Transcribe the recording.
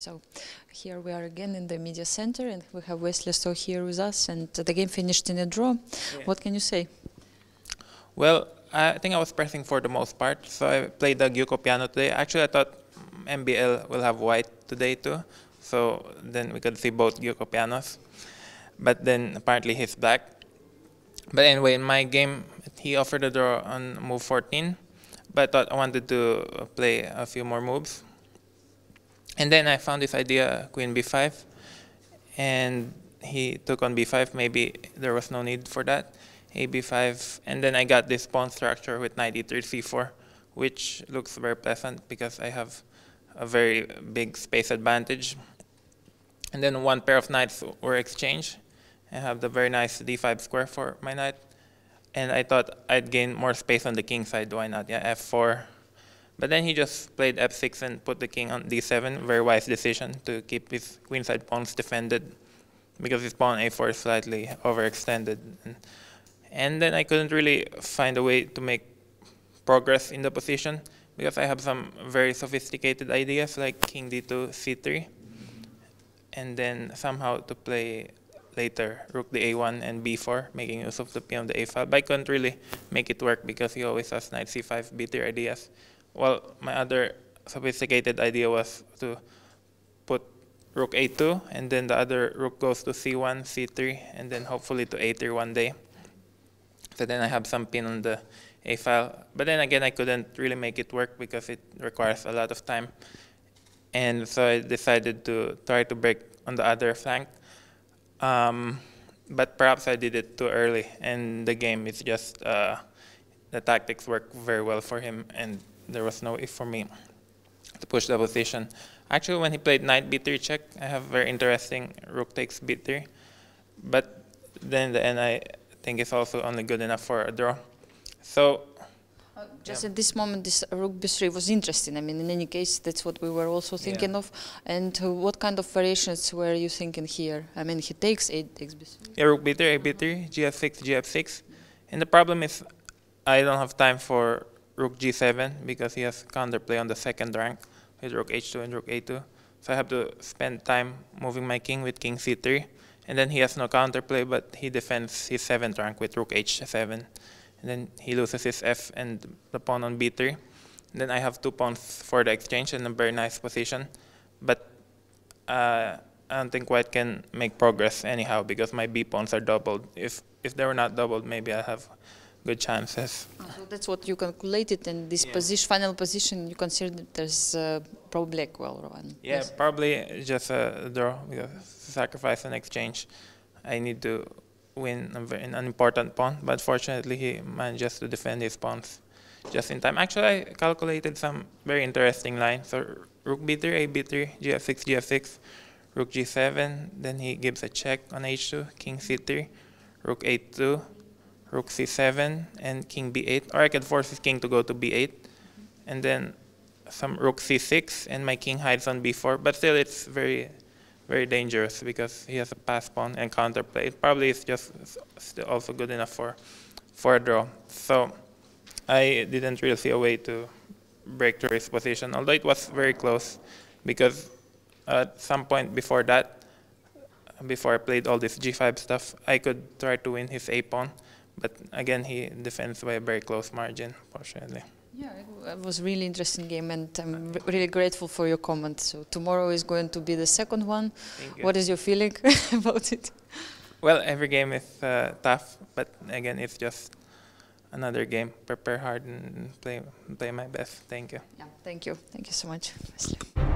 So here we are again in the media center, and we have Wesley still here with us, and the game finished in a draw. Yeah. What can you say? Well, I think I was pressing for the most part, so I played the Gyuko piano today. Actually, I thought MBL will have white today too, so then we could see both Gyuko pianos. But then apparently he's black. But anyway, in my game, he offered a draw on move 14, but I thought I wanted to play a few more moves. And then I found this idea, queen b5, and he took on b5. Maybe there was no need for that. A b5, and then I got this pawn structure with knight e3 c4, which looks very pleasant because I have a very big space advantage. And then one pair of knights were exchanged. I have the very nice d5 square for my knight. And I thought I'd gain more space on the king side. Why not? Yeah, f4. But then he just played f6 and put the king on d7. Very wise decision to keep his queenside pawns defended because his pawn a4 is slightly overextended. And then I couldn't really find a way to make progress in the position because I have some very sophisticated ideas like king d2, c3, and then somehow to play later rook to a1 and b4, making use of the pion of the a file. But I couldn't really make it work because he always has knight c5, b3 ideas. Well, my other sophisticated idea was to put rook a2, and then the other rook goes to c1, c3, and then hopefully to a3 one day. So then I have some pin on the a file. But then again, I couldn't really make it work because it requires a lot of time. And so I decided to try to break on the other flank. But perhaps I did it too early, and the game is just, the tactics worked very well for him, and there was no if for me to push the position. Actually, when he played knight b3 check, I have very interesting rook takes b3. But then in the end, I think it's also only good enough for a draw. So just at this moment, this rook b3 was interesting. I mean, in any case, that's what we were also thinking of. And what kind of variations were you thinking here? I mean, he takes a takes b3. Yeah, rook b3, a b3, gf6, gf6. And the problem is I don't have time for rook g7 because he has counterplay on the second rank with rook h2 and rook a2. So I have to spend time moving my king with king c3. And then he has no counterplay, but he defends his 7th rank with rook h7. And then he loses his f and the pawn on b3. And then I have 2 pawns for the exchange in a very nice position. But I don't think white can make progress anyhow because my b pawns are doubled. If they were not doubled, maybe I have good chances. So that's what you calculated, and this final position you considered as probably a well one. Yeah, yes. Probably just a draw because sacrifice and exchange. I need to win an important pawn, but fortunately he manages to defend his pawns just in time. Actually, I calculated some very interesting lines. So rook b3, a b3, gf6, gf6, rook g7. Then he gives a check on h2, king c3, rook a2. Rook c7 and king b8, or I could force his king to go to b8, and then some rook c6, and my king hides on b4. But still, it's very, very dangerous because he has a pass pawn and counterplay. It probably is just still also good enough for a draw. So I didn't really see a way to break through his position, although it was very close because at some point before that, before I played all this g5 stuff, I could try to win his a pawn. But again, he defends by a very close margin, fortunately. Yeah, it was a really interesting game, and I'm really grateful for your comment. So tomorrow is going to be the second one. What is your feeling about it? Well, every game is tough, but again, it's just another game. Prepare hard and play my best. Thank you. Yeah, thank you. Thank you so much, Wesley.